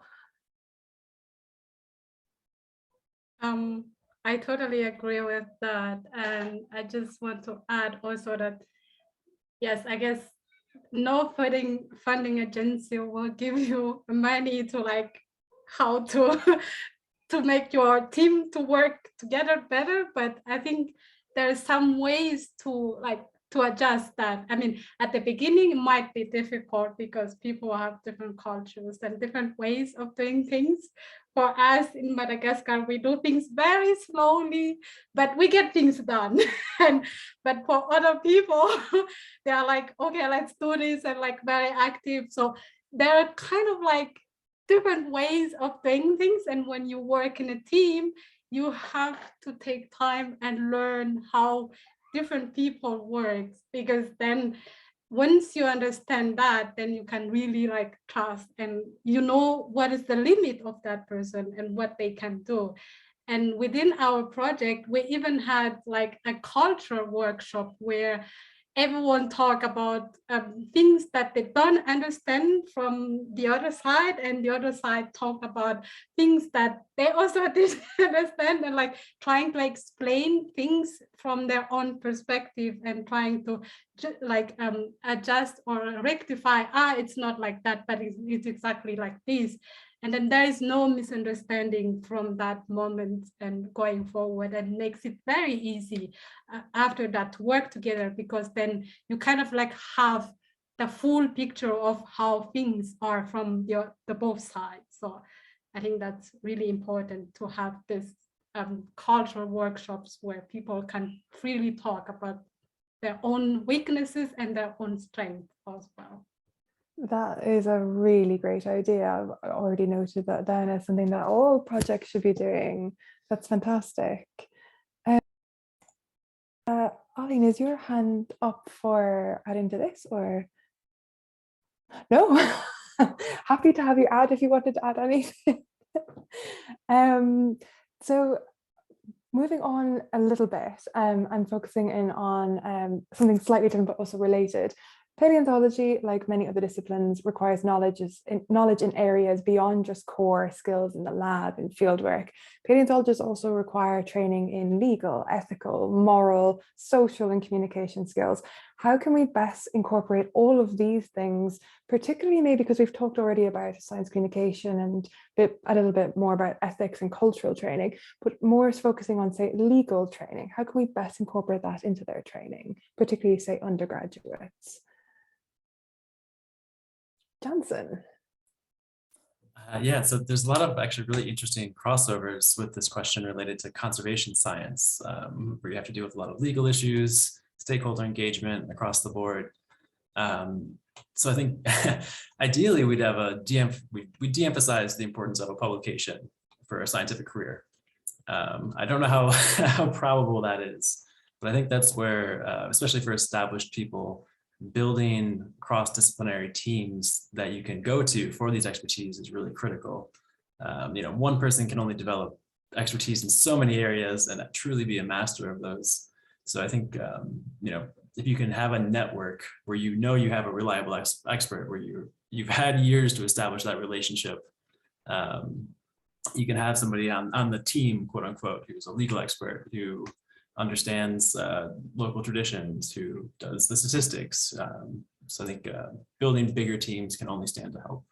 I totally agree with that. And I just want to add also that, yes, I guess no funding agency will give you money to like how to to make your team to work together better. But I think there are some ways to adjust that. I mean, at the beginning, it might be difficult because people have different cultures and different ways of doing things. For us in Madagascar, we do things very slowly, but we get things done. But for other people, they are like, okay, let's do this, and like very active. So there are kind of like different ways of doing things. And when you work in a team, you have to take time and learn how different people work, because then once you understand that, then you can really like trust, and you know what is the limit of that person and what they can do. And within our project, we even had like a cultural workshop where everyone talk about things that they don't understand from the other side, and the other side talk about things that they also didn't understand, and like trying to explain things from their own perspective and trying to like adjust or rectify, it's not like that, but it's exactly like this. And then there is no misunderstanding from that moment and going forward, and makes it very easy after that to work together, because then you kind of like have the full picture of how things are from the both sides. So I think that's really important to have this cultural workshops where people can freely talk about their own weaknesses and their own strengths as well. That is a really great idea. I've already noted that down as something that all projects should be doing. That's fantastic. Aline, is your hand up for adding to this, or no? Happy to have you add if you wanted to add anything. So moving on a little bit, and focusing in on something slightly different but also related. Paleontology, like many other disciplines, requires knowledge in areas beyond just core skills in the lab and fieldwork. Paleontologists also require training in legal, ethical, moral, social, and communication skills. How can we best incorporate all of these things, particularly maybe because we've talked already about science communication and a little bit more about ethics and cultural training, but more focusing on, say, legal training? How can we best incorporate that into their training, particularly, say, undergraduates? Johnson. Yeah, so there's a lot of actually really interesting crossovers with this question related to conservation science, where you have to deal with a lot of legal issues, stakeholder engagement across the board. So I think ideally we'd have we de-emphasize the importance of a publication for a scientific career. I don't know how, how probable that is, but I think that's where, especially for established people, building cross-disciplinary teams that you can go to for these expertise is really critical. One person can only develop expertise in so many areas and truly be a master of those. So I think, if you can have a network where you have a reliable expert, where you've had years to establish that relationship, you can have somebody on the team, quote unquote, who's a legal expert, who understands local traditions, who does the statistics. So I think building bigger teams can only stand to help.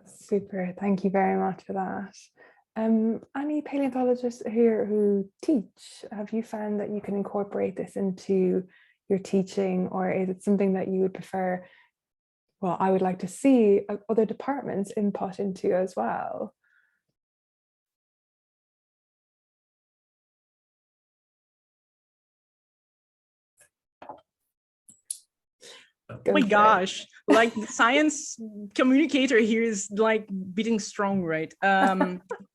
Super, thank you very much for that. Any paleontologists here who teach, have you found that you can incorporate this into your teaching, or is it something that you would prefer, well, I would like to see other departments input into as well? Oh my gosh, like the science communicator here is like beating strong, right?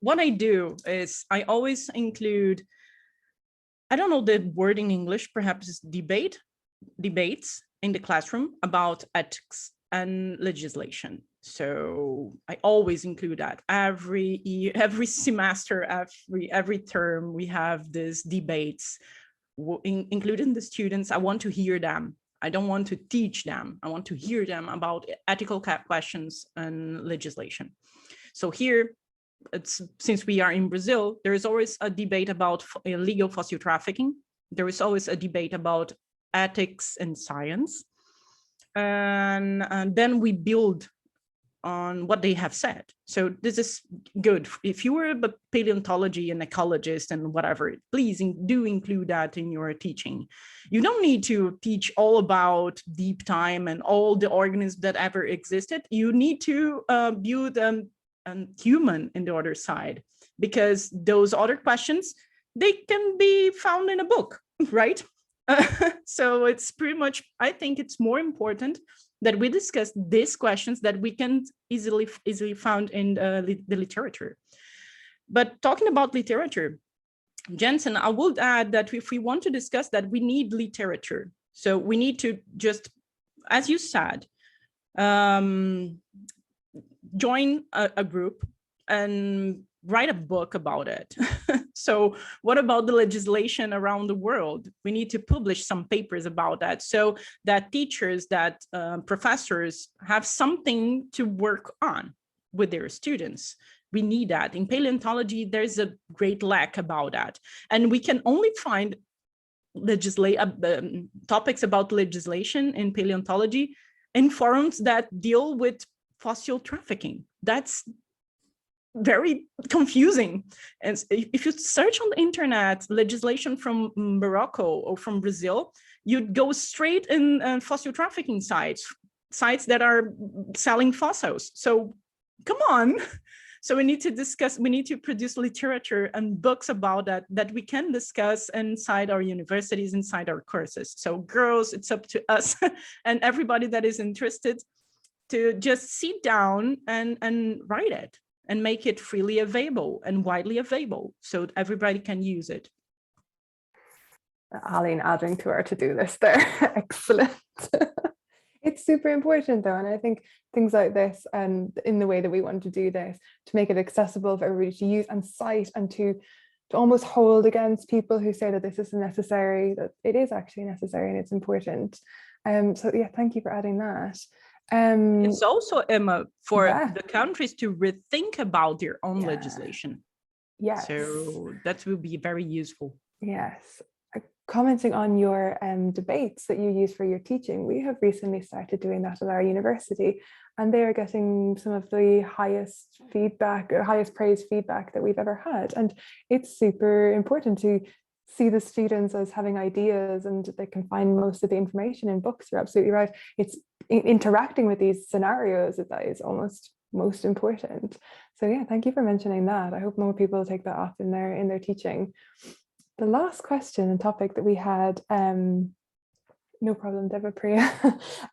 What I do is I always include, I don't know the word in English, perhaps it's debates in the classroom about ethics and legislation. So I always include that every year, every semester, every term, we have these debates, including the students. I want to hear them. I don't want to teach them. I want to hear them about ethical questions and legislation. So here, since we are in Brazil, there is always a debate about illegal fossil trafficking. There is always a debate about ethics and science. And then we build on what they have said. So this is good. If you were a paleontology and ecologist and whatever, please do include that in your teaching. You don't need to teach all about deep time and all the organisms that ever existed. You need to build a human in the other side, because those other questions, they can be found in a book, right? So it's pretty much, I think it's more important that we discuss these questions that we can easily found in the literature. But talking about literature, Jensen, I would add that if we want to discuss that, we need literature. So we need to just, as you said, join a group and write a book about it. So what about the legislation around the world? We need to publish some papers about that, so that teachers, that professors have something to work on with their students. We need that. In paleontology, there's a great lack about that. And we can only find topics about legislation in paleontology in forums that deal with fossil trafficking. That's very confusing. And if you search on the internet legislation from Morocco or from Brazil, you'd go straight in fossil trafficking sites that are selling fossils. So come on. So we need to discuss, we need to produce literature and books about that we can discuss inside our universities, inside our courses. So girls, it's up to us and everybody that is interested to just sit down and write it and make it freely available and widely available so everybody can use it. Aline adding to our to-do list there. Excellent. It's super important though, and I think things like this, and in the way that we want to do this, to make it accessible for everybody to use and cite, and to almost hold against people who say that this isn't necessary, that it is actually necessary and it's important. So yeah, thank you for adding that. It's also, Emma, for the countries to rethink about their own legislation. Yes. So that will be very useful. Yes. Commenting on your debates that you use for your teaching, we have recently started doing that at our university, and they are getting some of the highest feedback or highest praise feedback that we've ever had. And it's super important to see the students as having ideas, and they can find most of the information in books. You're absolutely right. It's interacting with these scenarios that is almost most important. So yeah, thank you for mentioning that. I hope more people take that up in their teaching. The last question and topic that we had, no problem, Deborah Priya.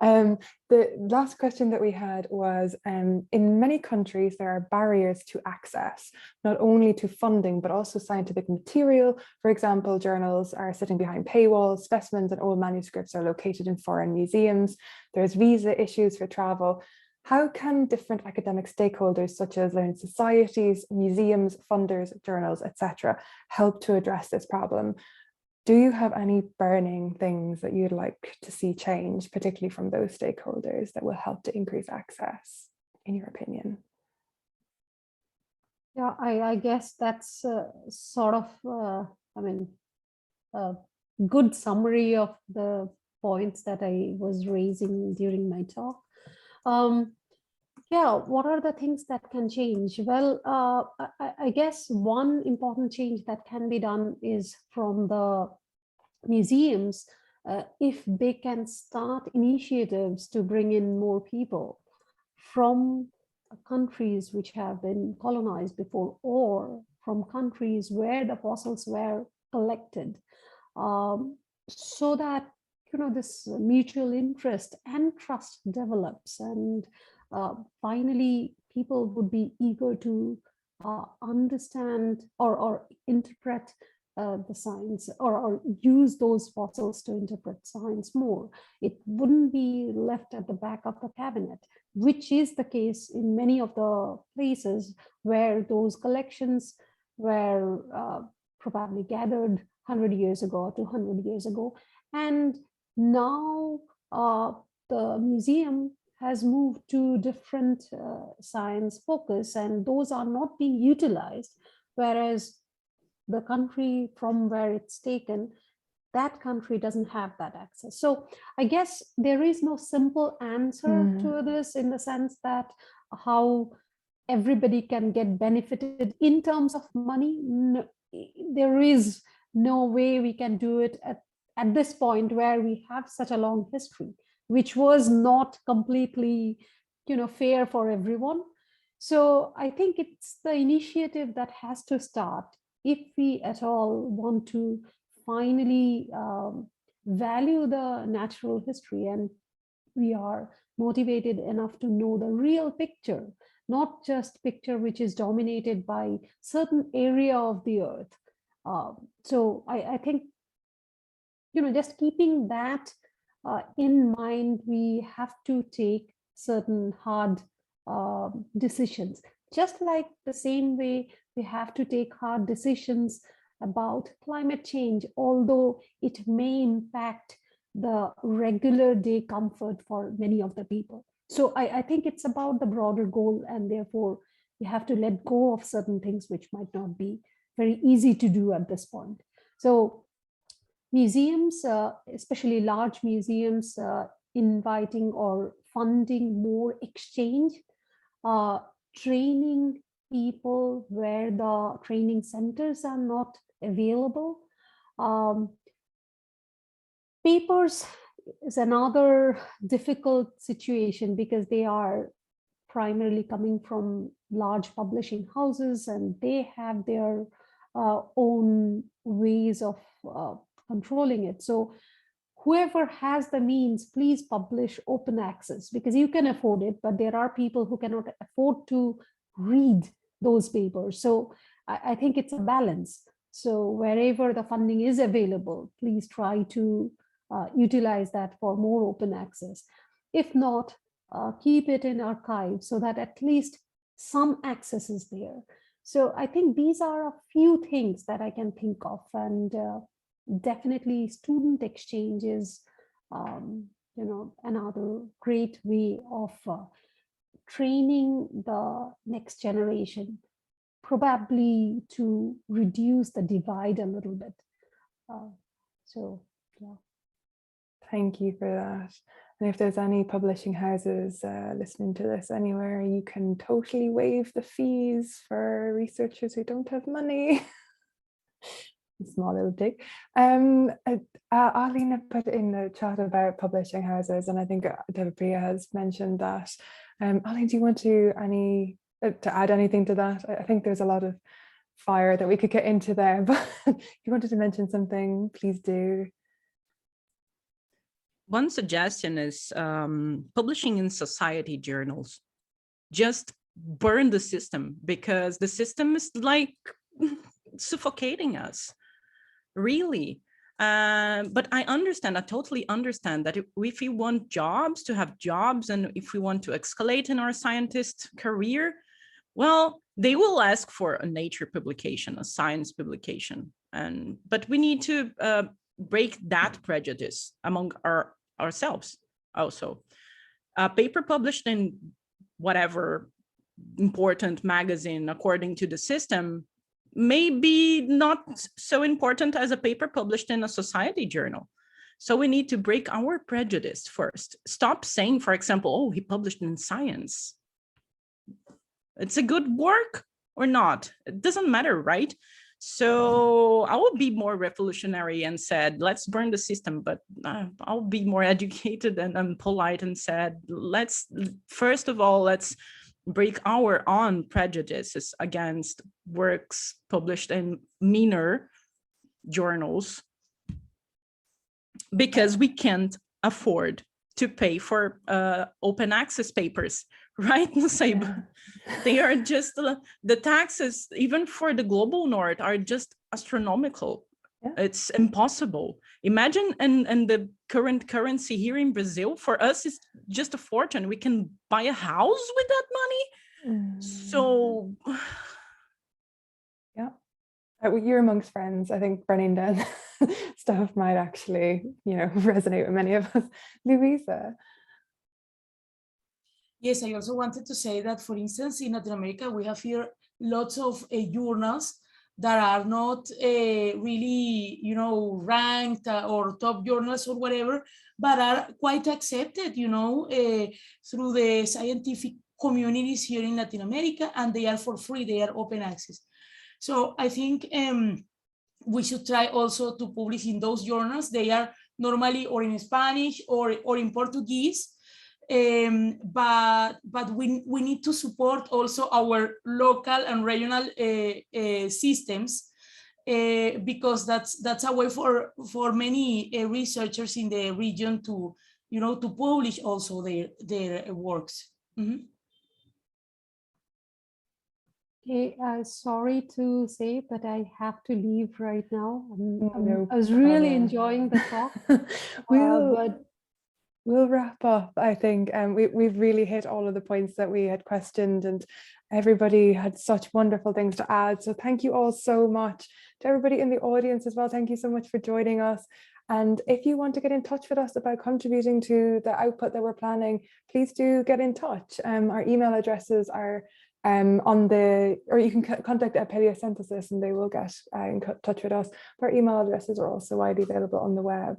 The last question that we had was, in many countries, there are barriers to access, not only to funding, but also scientific material. For example, journals are sitting behind paywalls, specimens and old manuscripts are located in foreign museums. There's visa issues for travel. How can different academic stakeholders, such as learned societies, museums, funders, journals, etc., help to address this problem? Do you have any burning things that you'd like to see change, particularly from those stakeholders, that will help to increase access, in your opinion? Yeah, I guess that's sort of, a good summary of the points that I was raising during my talk. Yeah, what are the things that can change? Well, I guess one important change that can be done is from the museums, if they can start initiatives to bring in more people from countries which have been colonized before, or from countries where the fossils were collected, so that this mutual interest and trust develops, and finally people would be eager to understand or interpret the science, or use those fossils to interpret science more. It wouldn't be left at the back of the cabinet, which is the case in many of the places where those collections were probably gathered 100 years ago, 200 years ago. And now the museum has moved to different science focus, and those are not being utilized, whereas the country from where it's taken, that country doesn't have that access. So I guess there is no simple answer to this, in the sense that how everybody can get benefited in terms of money. No, there is no way we can do it at this point, where we have such a long history, which was not completely fair for everyone. So I think it's the initiative that has to start, if we at all want to finally value the natural history, and we are motivated enough to know the real picture, not just picture which is dominated by certain area of the earth. So I think, just keeping that in mind, we have to take certain hard decisions, just like the same way we have to take hard decisions about climate change, although it may impact the regular day comfort for many of the people. So I think it's about the broader goal, and therefore we have to let go of certain things which might not be very easy to do at this point. So museums, especially large museums, inviting or funding more exchange, training people where the training centers are not available. Papers is another difficult situation, because they are primarily coming from large publishing houses, and they have their own ways of controlling it. So whoever has the means, please publish open access, because you can afford it, but there are people who cannot afford to read those papers. So I think it's a balance. So wherever the funding is available, please try to utilize that for more open access. If not, keep it in archives, so that at least some access is there. So I think these are a few things that I can think of, and definitely student exchange is another great way of training the next generation, probably to reduce the divide a little bit. So yeah. Thank you for that. And if there's any publishing houses listening to this anywhere, you can totally waive the fees for researchers who don't have money. small little dig. Alina put in the chat about publishing houses, and I think Deborah has mentioned that. Alina, do you want to add anything to that? I think there's a lot of fire that we could get into there, but if you wanted to mention something, please do. One suggestion is publishing in society journals. Just burn the system, because the system is like suffocating us, really. But I totally understand that if we want jobs to have jobs, and if we want to escalate in our scientist career, well, they will ask for a nature publication, a science publication. But we need to break that prejudice among ourselves also. A paper published in whatever important magazine according to the system may be not so important as a paper published in a society journal. So we need to break our prejudice first. Stop saying, for example, oh, he published in Science. It's a good work or not. It doesn't matter, right? So I will be more revolutionary and said, let's burn the system, but I'll be more educated and polite and said, first of all, let's break our own prejudices against works published in meaner journals, because we can't afford to pay for open access papers, right, Nusayb? Yeah. They are just, the taxes, even for the global north, are just astronomical. Yeah. It's impossible. Imagine in the current currency here in Brazil, for us, it's just a fortune. We can buy a house with that money. So, yeah. You're amongst friends. I think burning down stuff might actually, resonate with many of us. Luisa. Yes, I also wanted to say that, for instance, in Latin America, we have here lots of journals that are not really, ranked or top journals or whatever, but are quite accepted, through the scientific communities here in Latin America, and they are for free, they are open access. So I think we should try also to publish in those journals. They are normally or in Spanish or in Portuguese, but we need to support also our local and regional systems, because that's a way for many researchers in the region to to publish also their works. Mm-hmm. Okay, sorry to say, but I have to leave right now. No I was really enjoying the talk. We'll wrap up, I think. We've really hit all of the points that we had questioned, and everybody had such wonderful things to add. So thank you all so much. To everybody in the audience as well, thank you so much for joining us. And if you want to get in touch with us about contributing to the output that we're planning, please do get in touch. Our email addresses are or you can contact Paleosynthesis and they will get in touch with us. Our email addresses are also widely available on the web.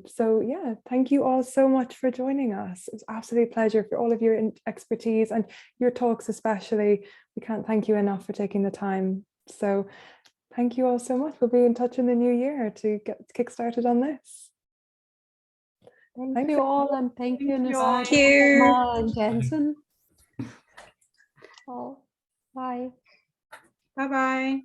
So yeah, thank you all so much for joining us. It was an absolute pleasure, for all of your expertise and your talks especially. We can't thank you enough for taking the time. So thank you all so much. We'll be in touch in the new year to get kick-started on this. Thank you all, and thank you, Thank Nusayb and Jensen. Oh, bye. Bye-bye.